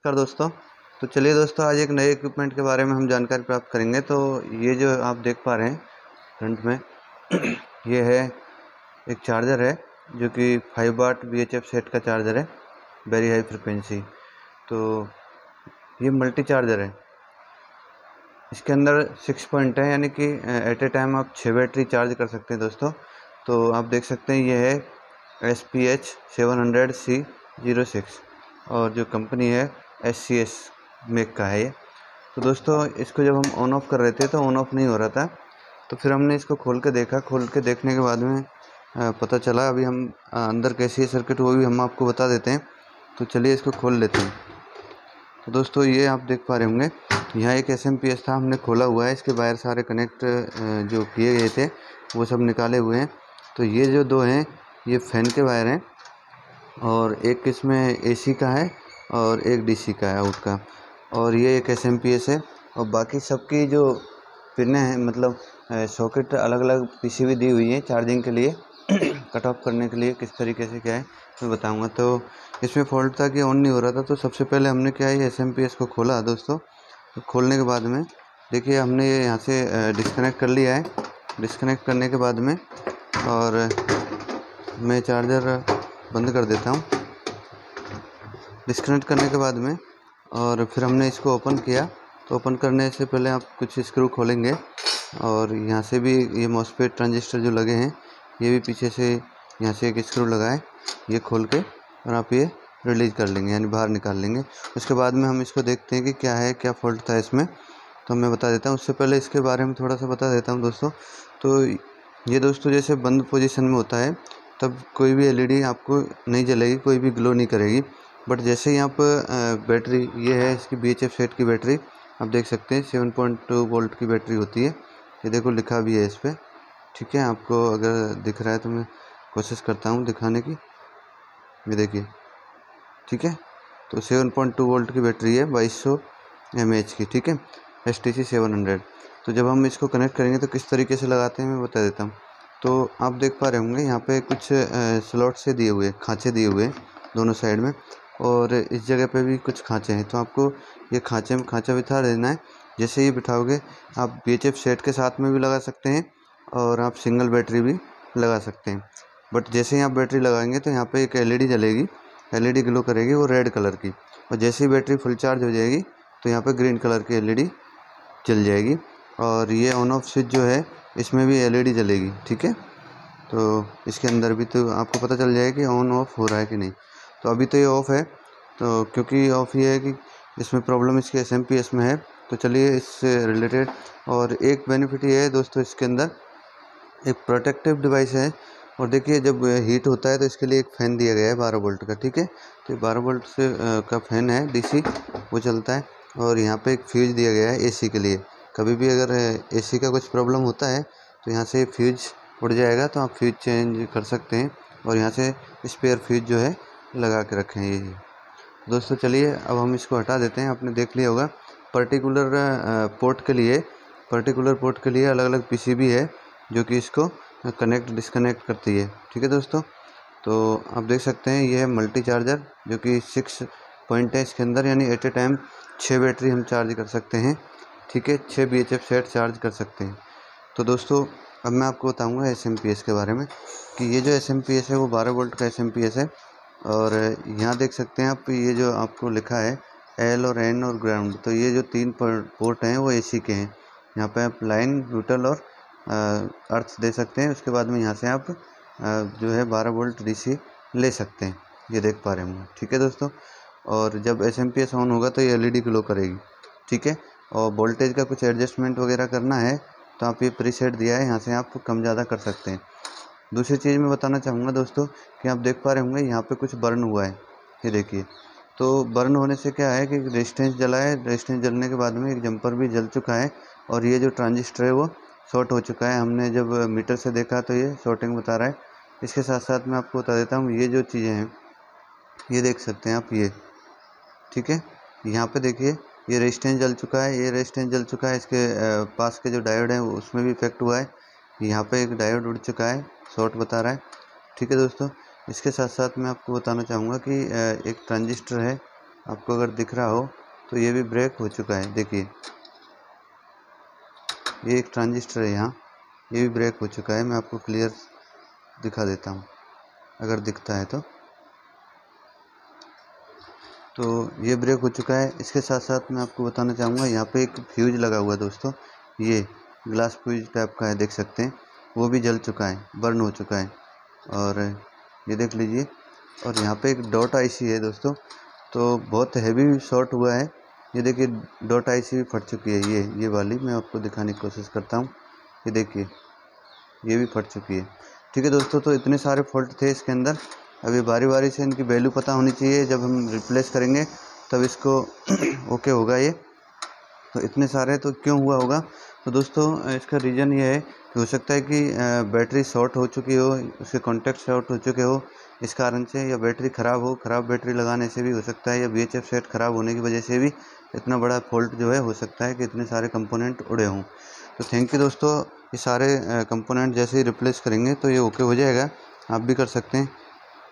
नमस्कार दोस्तों। तो चलिए दोस्तों, आज एक नए इक्विपमेंट के बारे में हम जानकारी प्राप्त करेंगे। तो ये जो आप देख पा रहे हैं फ्रंट में ये है एक चार्जर है जो कि 5 वाट VHF सेट का चार्जर है, वेरी हाई फ्रिक्वेंसी। तो ये मल्टी चार्जर है। इसके अंदर 6 पॉइंट है, यानी कि एट ए टाइम आप 6 बैटरी चार्ज कर सकते हैं दोस्तों। तो आप देख सकते हैं ये है SPH 700C06 और जो कंपनी है SCS मेक का है ये। तो दोस्तों इसको जब हम ऑन ऑफ कर रहे थे तो ऑन ऑफ नहीं हो रहा था। तो फिर हमने इसको खोल के देखा। खोल के देखने के बाद में पता चला। अभी हम अंदर कैसी है सर्किट वो भी हम आपको बता देते हैं। तो चलिए इसको खोल लेते हैं। तो दोस्तों ये आप देख पा रहे होंगे, यहाँ एक SMP था, हमने खोला हुआ है। इसके वायर सारे कनेक्ट जो किए गए थे वो सब निकाले हुए हैं। तो ये जो दो हैं ये फैन के वायर हैं और एक इसमें AC का है और एक DC का है आउट का, और ये एक SMP है। और बाकी सबकी जो पिनें हैं, मतलब सॉकेट अलग अलग PCB दी हुई है चार्जिंग के लिए कट ऑफ करने के लिए किस तरीके से क्या है मैं बताऊंगा। तो इसमें फॉल्ट था कि ऑन नहीं हो रहा था। तो सबसे पहले हमने क्या है SMP को खोला दोस्तों। तो खोलने के बाद में देखिए हमने ये यहाँ से डिस्कनेक्ट कर लिया है। डिस्कनेक्ट करने के बाद में और मैं चार्जर बंद कर देता हूँ। डिस्कनेक्ट करने के बाद में और फिर हमने इसको ओपन किया। तो ओपन करने से पहले आप कुछ स्क्रू खोलेंगे और यहाँ से भी ये मॉसफेट ट्रांजिस्टर जो लगे हैं ये भी पीछे से यहाँ से एक स्क्रू लगा है, ये खोल के और आप ये रिलीज कर लेंगे, यानी बाहर निकाल लेंगे। उसके बाद में हम इसको देखते हैं कि क्या है, क्या फॉल्ट था इसमें। तो मैं बता देता हूँ। उससे पहले इसके बारे में थोड़ा सा बता देता हूँ दोस्तों। तो ये दोस्तों जैसे बंद पोजीशन में होता है तब कोई भी LED आपको नहीं जलेगी, कोई भी ग्लो नहीं करेगी। बट जैसे ही आप बैटरी, ये है इसकी VHF सेट की बैटरी, आप देख सकते हैं 7.2 वोल्ट की बैटरी होती है। ये देखो लिखा भी है इस पर, ठीक है। आपको अगर दिख रहा है तो मैं कोशिश करता हूँ दिखाने की। ये देखिए, ठीक है। तो 7.2 वोल्ट की बैटरी है, 2200 mAh की, ठीक है, STC 700। तो जब हम इसको कनेक्ट करेंगे तो किस तरीके से लगाते हैं मैं बता देता हूँ। तो आप देख पा रहे होंगे यहाँ पे कुछ स्लॉट से दिए हुए, खाँचे दिए हुए दोनों साइड में, और इस जगह पे भी कुछ खाँचे हैं। तो आपको ये खाँचे में खाँचा बिठा देना है। जैसे ही बिठाओगे आप VHF सेट के साथ में भी लगा सकते हैं और आप सिंगल बैटरी भी लगा सकते हैं। बट जैसे ही आप बैटरी लगाएंगे तो यहाँ पे एक LED जलेगी, LED ग्लो करेगी, वो रेड कलर की। और जैसे ही बैटरी फुल चार्ज हो जाएगी तो यहाँ पे ग्रीन कलर की LED जल जाएगी। और ये ऑन ऑफ स्विच जो है इसमें भी LED जलेगी, ठीक है। तो इसके अंदर भी तो आपको पता चल जाएगा कि ऑन ऑफ हो रहा है कि नहीं। तो अभी तो ये ऑफ़ है। तो क्योंकि ऑफ़ ये है कि इसमें प्रॉब्लम इसके SMP में है। तो चलिए इससे रिलेटेड और एक बेनिफिट ये है दोस्तों, इसके अंदर एक प्रोटेक्टिव डिवाइस है। और देखिए जब हीट होता है तो इसके लिए एक फ़ैन दिया गया है 12 वोल्ट का, ठीक है। तो 12 वोल्ट से का फ़ैन है DC, वो चलता है। और यहाँ पे एक फ्यूज़ दिया गया है AC के लिए। कभी भी अगर AC का कुछ प्रॉब्लम होता है तो यहाँ से फ्यूज़ उड़ जाएगा, तो आप फ्यूज़ चेंज कर सकते हैं। और यहाँ से स्पेयर फ्यूज़ जो है लगा के रखें ये दोस्तों। चलिए अब हम इसको हटा देते हैं। आपने देख लिया होगा पर्टिकुलर पोर्ट के लिए अलग अलग PCB है जो कि इसको कनेक्ट डिस्कनेक्ट करती है, ठीक है दोस्तों। तो आप देख सकते हैं ये है मल्टी चार्जर जो कि 6 पॉइंट है इसके अंदर, यानी एट ए टाइम 6 बैटरी हम चार्ज कर सकते हैं, ठीक है। 6 VHF सेट चार्ज कर सकते हैं। तो दोस्तों अब मैं आपको बताऊंगा SMP के बारे में कि ये जो SMP है वो 12 वोल्ट का SMP है। और यहाँ देख सकते हैं आप, ये जो आपको लिखा है L और N और ग्राउंड, तो ये जो 3 पोर्ट हैं वो AC के हैं। यहाँ पे आप लाइन, न्यूट्रल और अर्थ दे सकते हैं। उसके बाद में यहाँ से आप जो है 12 वोल्ट DC ले सकते हैं, ये देख पा रहे होंगे, ठीक है दोस्तों। और जब SMP ऑन होगा तो ये LED ग्लो करेगी, ठीक है। और वोल्टेज का कुछ एडजस्टमेंट वगैरह करना है तो आप ये प्रीसेट दिया है, यहाँ से आप कम ज़्यादा कर सकते हैं। दूसरी चीज़ मैं बताना चाहूँगा दोस्तों कि आप देख पा रहे होंगे यहाँ पे कुछ बर्न हुआ है, ये देखिए। तो बर्न होने से क्या है कि रेजिस्टेंस जला है। रेजिस्टेंस जलने के बाद में एक जंपर भी जल चुका है और ये जो ट्रांजिस्टर है वो शॉर्ट हो चुका है। हमने जब मीटर से देखा तो ये शॉर्टिंग बता रहा है। इसके साथ साथ मैं आपको बता देता हूँ, ये जो चीज़ें हैं ये देख सकते हैं आप, ये ठीक है। यहाँ पे देखिए ये रेजिस्टेंस जल चुका है, ये रेजिस्टेंस जल चुका है। इसके पास के जो डायोड है उसमें भी इफेक्ट हुआ है। यहाँ पे एक डायोड उड़ चुका है, शॉर्ट बता रहा है, ठीक है दोस्तों। इसके साथ साथ मैं आपको बताना चाहूँगा कि एक ट्रांजिस्टर है आपको अगर दिख रहा हो तो ये भी ब्रेक हो चुका है। देखिए ये एक ट्रांजिस्टर है यहाँ, ये भी ब्रेक हो चुका है। मैं आपको क्लियर दिखा देता हूँ अगर दिखता है तो ये ब्रेक हो चुका है। इसके साथ साथ मैं आपको बताना चाहूँगा यहाँ पे एक फ्यूज लगा हुआ है दोस्तों, ये ग्लास फ्यूज टाइप का है, देख सकते हैं, वो भी जल चुका है, बर्न हो चुका है। और ये देख लीजिए। और यहाँ पे एक डॉट आईसी है दोस्तों, तो बहुत हैवी शॉर्ट हुआ है। ये देखिए डॉट आईसी भी फट चुकी है, ये वाली मैं आपको दिखाने की कोशिश करता हूँ। ये देखिए ये भी फट चुकी है। ठीक है दोस्तों, तो इतने सारे फॉल्ट थे इसके अंदर। अभी बारी बारी से इनकी वैल्यू पता होनी चाहिए, जब हम रिप्लेस करेंगे तब इसको ओके होगा ये। तो इतने सारे तो क्यों हुआ होगा, तो दोस्तों इसका रीज़न ये है कि हो सकता है कि बैटरी शॉर्ट हो चुकी हो, उसके कॉन्टैक्ट शॉर्ट हो चुके हो इस कारण से, या बैटरी ख़राब हो, ख़राब बैटरी लगाने से भी हो सकता है, या VHF सेट ख़राब होने की वजह से भी इतना बड़ा फॉल्ट जो है हो सकता है कि इतने सारे कंपोनेंट उड़े हों। तो थैंक यू दोस्तों, ये सारे कंपोनेंट जैसे ही रिप्लेस करेंगे तो ये ओके हो जाएगा, आप भी कर सकते हैं।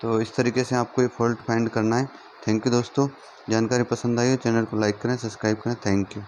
तो इस तरीके से आपको ये फॉल्ट फाइंड करना है। थैंक यू दोस्तों, जानकारी पसंद आई हो चैनल को लाइक करें, सब्सक्राइब करें। Thank you.